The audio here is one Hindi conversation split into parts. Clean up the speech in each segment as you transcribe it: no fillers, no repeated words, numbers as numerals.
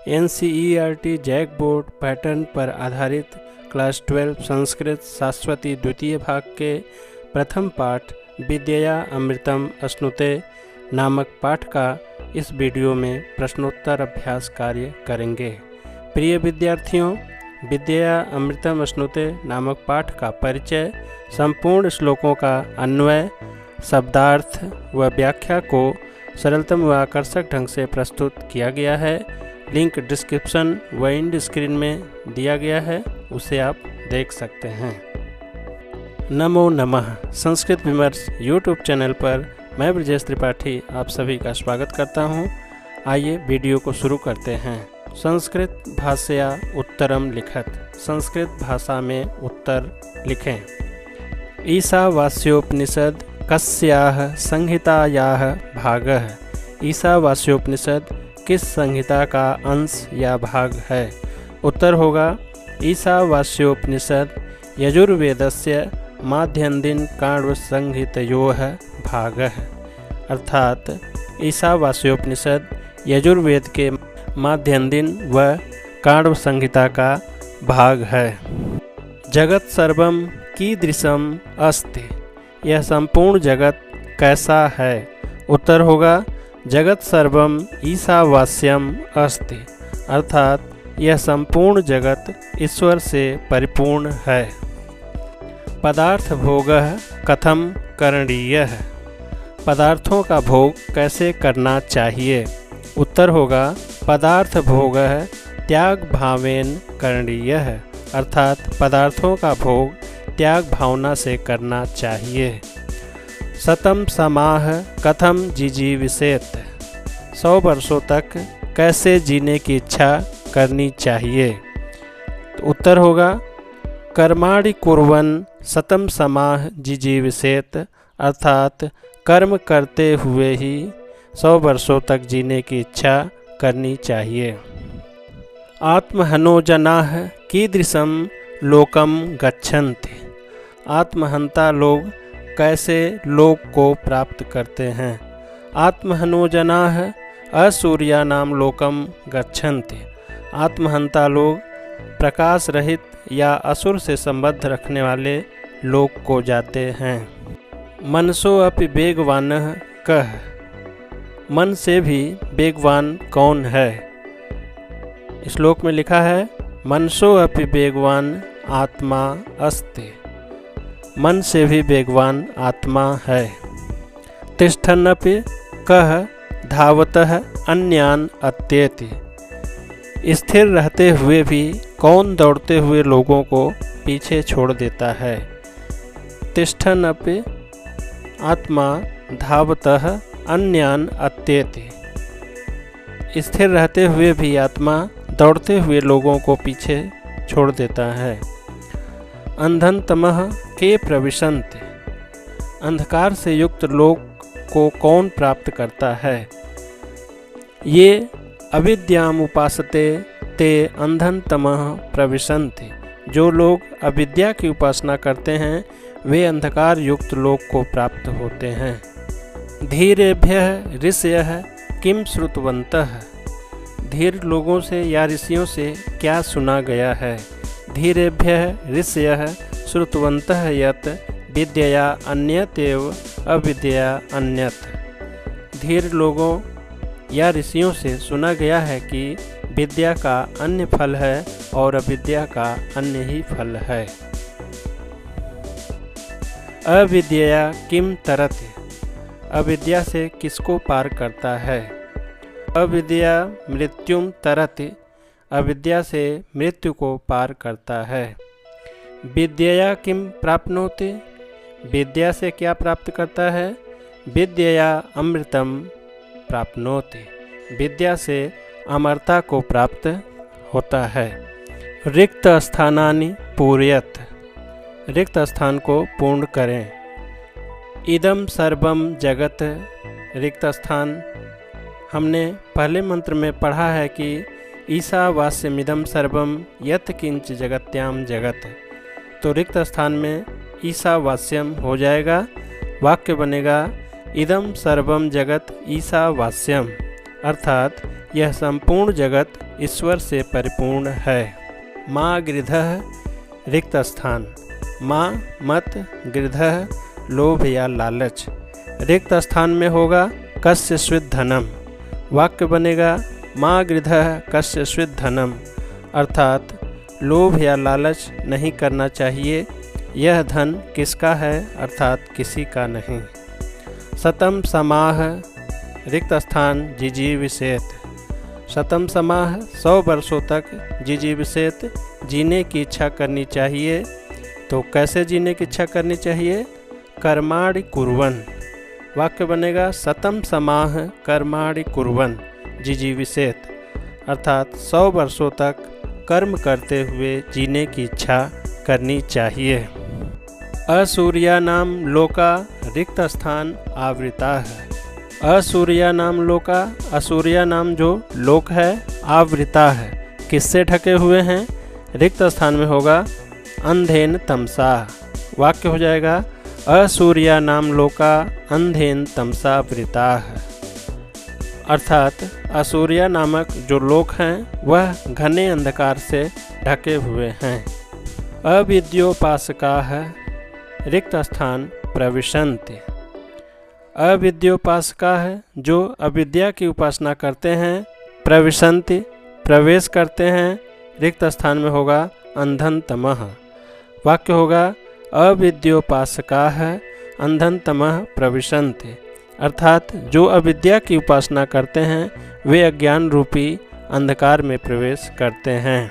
NCERT जैक बोर्ड पैटर्न पर आधारित क्लास 12 संस्कृत शाश्वती द्वितीय भाग के प्रथम पाठ विद्यया अमृतम अश्नुते नामक पाठ का इस वीडियो में प्रश्नोत्तर अभ्यास कार्य करेंगे। प्रिय विद्यार्थियों, विद्यया अमृतम अश्नुते नामक पाठ का परिचय, संपूर्ण श्लोकों का अन्वय, शब्दार्थ व व्याख्या को सरलतम व आकर्षक ढंग से प्रस्तुत किया गया है। लिंक डिस्क्रिप्शन व एंड स्क्रीन में दिया गया है, उसे आप देख सकते हैं। नमो नमः। संस्कृत विमर्श यूट्यूब चैनल पर मैं ब्रजेश त्रिपाठी आप सभी का स्वागत करता हूं। आइए वीडियो को शुरू करते हैं। संस्कृत भाषया उत्तरम लिखत। संस्कृत भाषा में उत्तर लिखें। ईशावास्योपनिषद कस्याः संहितायाः भागः। ईशावास्योपनिषद किस संहिता का अंश या भाग है? उत्तर होगा ईशावास्योपनिषद यजुर्वेदस्य माध्यन्दिन काण्व संहितयोः भागः। अर्थात ईशावास्योपनिषद यजुर्वेद के माध्यन्दिन व काण्व संहिता का भाग है। जगत सर्वम कीदृशम अस्ति। यह संपूर्ण जगत कैसा है? उत्तर होगा जगत सर्वम ईशावास्यम अस्ति। अर्थात यह संपूर्ण जगत ईश्वर से परिपूर्ण है। पदार्थ भोगः कथम करणीयः। पदार्थों का भोग कैसे करना चाहिए? उत्तर होगा पदार्थ भोगः त्याग भावेन करणीयः। अर्थात पदार्थों का भोग त्याग भावना से करना चाहिए। शतम समाह कथम जिजीविषेत। 100 वर्षों तक कैसे जीने की इच्छा करनी चाहिए? तो उत्तर होगा कर्माणि कुर्वन् शतम समाह जिजीविषेत। अर्थात कर्म करते हुए ही 100 वर्षों तक जीने की इच्छा करनी चाहिए। आत्महनोजनाः कीदृशं लोकम गच्छन्ति। आत्महंता लोग कैसे लोक को प्राप्त करते हैं? आत्महनोजनाः असूर्यानां लोकम गच्छन्ति। आत्महंता लोग प्रकाश रहित या असुर से संबंध रखने वाले लोक को जाते हैं। मनसो अपि वेगवानः कः। मन से भी वेगवान कौन है? श्लोक में लिखा है मनसो अपि वेगवान आत्मा अस्ति। मन से भी वेगवान आत्मा है। तिष्ठन्नपि कः धावतः अन्यान अत्येति। स्थिर रहते हुए भी कौन दौड़ते हुए लोगों को पीछे छोड़ देता है? तिष्ठन्नपि आत्मा धावतः अन्यान अत्येति। स्थिर रहते हुए भी आत्मा दौड़ते हुए लोगों को पीछे छोड़ देता है। अंधन तमः के प्रविशन्ति। अंधकार से युक्त लोक को कौन प्राप्त करता है? ये अविद्याम उपासते ते अंधन तमः प्रविशन्ति। जो लोग अविद्या की उपासना करते हैं वे अंधकार युक्त लोक को प्राप्त होते हैं। धीरेभ्यः ऋषयः किम श्रुतवन्तः। धीर लोगों से या ऋषियों से क्या सुना गया है? धीरेभ्यः ऋषयः श्रुतवन्तः यत् विद्यया अन्यतेव अविद्यया अन्यत्। धीर लोगों या ऋषियों से सुना गया है कि विद्या का अन्य फल है और अविद्या का अन्य ही फल है। अविद्यया किम तरति। अविद्या से किसको पार करता है? अविद्या मृत्युम तरति। अविद्या से मृत्यु को पार करता है। विद्यया किम प्राप्नोति। विद्या से क्या प्राप्त करता है? विद्यया अमृतम प्राप्नोति। विद्या से अमरता को प्राप्त होता है। रिक्त स्थानानि पूरयत। रिक्त स्थान को पूर्ण करें। इदम सर्वम जगत। रिक्त स्थान हमने पहले मंत्र में पढ़ा है कि ईशावास्यमिदं सर्वम यत् किंच जगत्याम जगत। तो रिक्त स्थान में ईशावास्यम हो जाएगा। वाक्य बनेगा इदं सर्वम जगत ईशावास्यम। अर्थात यह संपूर्ण जगत ईश्वर से परिपूर्ण है। माँ गृधः रिक्त स्थान। माँ मत गृधः लोभ या लालच। रिक्त स्थान में होगा कस्य स्विद् धनम। वाक्य बनेगा माँ गृधः कस्य स्विद् धनम, अर्थात लोभ या लालच नहीं करना चाहिए। यह धन किसका है, अर्थात किसी का नहीं। शतम समाह रिक्त स्थान जिजीविषेत। शतम समाह 100 वर्षों तक जिजीविषेत जीने की इच्छा करनी चाहिए। तो कैसे जीने की इच्छा करनी चाहिए? कर्माणि कुर्वन्। वाक्य बनेगा शतम समाह कर्माणि कुर्वन् जिजीविषेत, अर्थात 100 वर्षों तक कर्म करते हुए जीने की इच्छा करनी चाहिए। असूर्यानाम लोका रिक्त स्थान आवृता है। असूर्यानाम लोका, असूर्या नाम जो लोक है, आवृता है, किससे ढके हुए हैं? रिक्त स्थान में होगा अंधेन तमसा। वाक्य हो जाएगा असूर्या नाम लोका अंधेन तमसा वृता है, अर्थात असूर्या नामक जो लोक हैं वह घने अंधकार से ढके हुए हैं। अविद्योपासकाः रिक्त स्थान प्रविशन्ति। अविद्योपासकाः जो अविद्या की उपासना करते हैं, प्रविशन्ति प्रवेश करते हैं, रिक्त स्थान में होगा अंधन तमः। वाक्य होगा अविद्योपासकाः अंधन तमः प्रविशन्ति, अर्थात जो अविद्या की उपासना करते हैं वे अज्ञान रूपी अंधकार में प्रवेश करते हैं।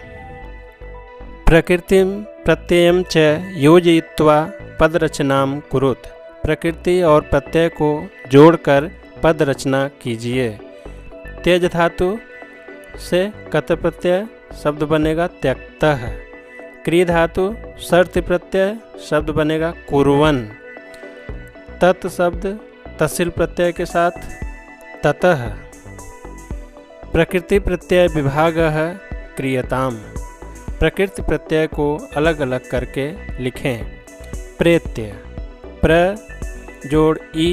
प्रकृतिम प्रत्ययम च योजयित्वा पद रचनाम कुरुत। प्रकृति और प्रत्यय को जोड़कर पद रचना कीजिए। तेज धातु से कत प्रत्यय शब्द बनेगा त्यक्तः। क्री धातु सर्त प्रत्यय शब्द बनेगा कुर्वन्। तत् शब्द तसिल प्रत्यय के साथ ततः। प्रकृति प्रत्यय विभागः क्रियताम। प्रकृति प्रत्यय को अलग अलग करके लिखें। प्रेत्य प्र जोड़ ई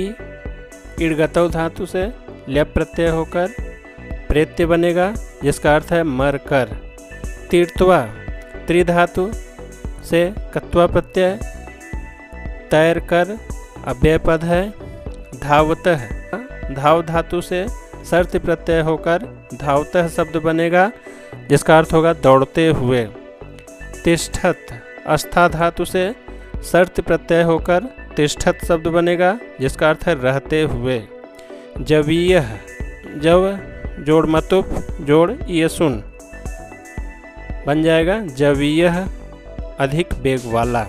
इड़गतौ धातु से ल्यप प्रत्यय होकर प्रेत्य बनेगा, जिसका अर्थ है मर कर। तीर्थवा त्रिधातु से कत्वा प्रत्यय तैर कर अव्यय पद है। धावतः धाव धातु से सर्त प्रत्यय होकर धावतः शब्द बनेगा, जिसका अर्थ होगा दौड़ते हुए। तिष्ठत अस्था धातु से सर्त प्रत्यय होकर तिष्ठत शब्द बनेगा, जिसका अर्थ है रहते हुए। जवीयः जव जोड़ मतुप जोड़ यशुन बन जाएगा जवीयः अधिक वेग वाला।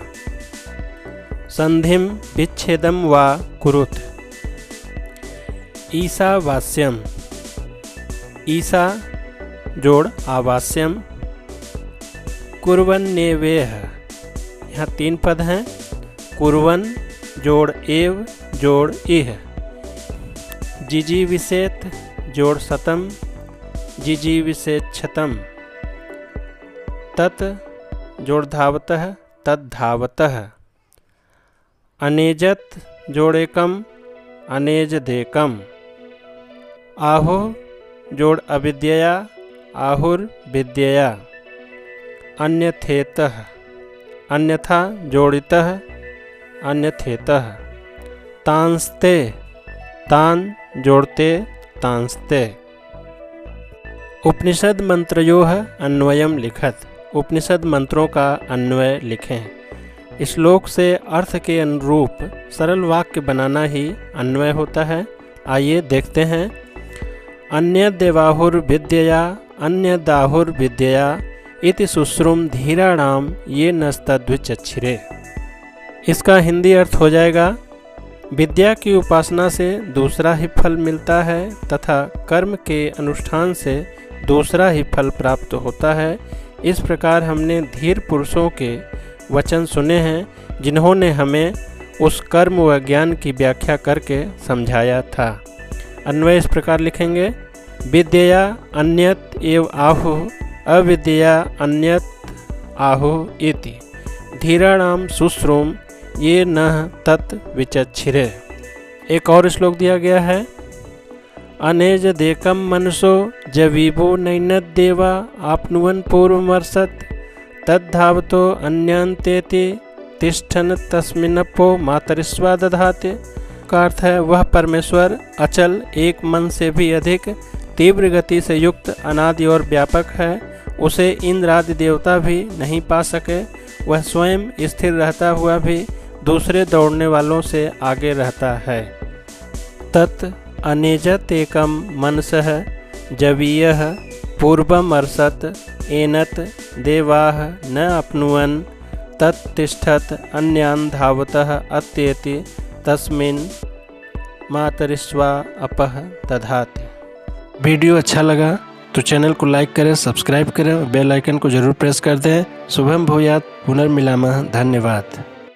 संधिम विच्छेदम वा कुरुत। ईशावास्यम ईशा जोड़ आवास्यम कुर्वन्नेवेह। यहाँ 3 पद हैं। कुर्वन् जोड़ एव जोड़ इह। जिजीविषेत जोड़ शतम जिजीविषेत छतम। तत् जोड़ धावतः तद्धावतः। अनेजत जोड़ एकम अनेजदेकम। आहो जोड़ अविद्यया आहुर्विद्यया। अन्यथेतः अन्यथा जोड़ितः अन्यथेतः। तांस्ते तान जोड़ते तांस्ते। उपनिषद मंत्रयोः अन्वयम लिखत। उपनिषद मंत्रों का अन्वय लिखें। श्लोक से अर्थ के अनुरूप सरल वाक्य बनाना ही अन्वय होता है। आइए देखते हैं। अन्य देवाहुर्विद्यया अन्य दाहुर्विद्यया इति शुश्रुम धीराणाम ये नस्तद्विचक्षिरे। इसका हिंदी अर्थ हो जाएगा, विद्या की उपासना से दूसरा ही फल मिलता है तथा कर्म के अनुष्ठान से दूसरा ही फल प्राप्त होता है। इस प्रकार हमने धीर पुरुषों के वचन सुने हैं, जिन्होंने हमें उस कर्म व ज्ञान की व्याख्या करके समझाया था। अन्वय इस प्रकार लिखेंगे। विद्यया अन्यत एव आहुः अविद्यया अन्यत आहुः इति धीराणाम शुश्रूम ये न तत् विचक्षिरे। एक और श्लोक दिया गया है। अनेज देकम मनसो जवीबो नैनदेवा आपनुवन पूर्वमर्षत तद्धावतो अन्यंतेति तिष्ठन तस्मिन्नपो मातरिस्वा दधाते। का अर्थ है वह परमेश्वर अचल, एक मन से भी अधिक, तीव्र गति से युक्त, अनादि और व्यापक है। उसे इंद्र आदि देवता भी नहीं पा सके। वह स्वयं स्थिर रहता हुआ भी दूसरे दौड़ने वालों से आगे रहता है। तत् अनेजत एकम मनसः जवीयः पूर्वमर्षत एनत देवाः न अपनुवन् तत्तिष्ठत अन्यान् धावतः अत्येति तस्मिन् मातरिस्वा अपह दधाति। वीडियो अच्छा लगा तो चैनल को लाइक करें, सब्सक्राइब करें और बेल आइकन को जरूर प्रेस कर दें। शुभम भूयात्, पुनर्मिलामः। धन्यवाद।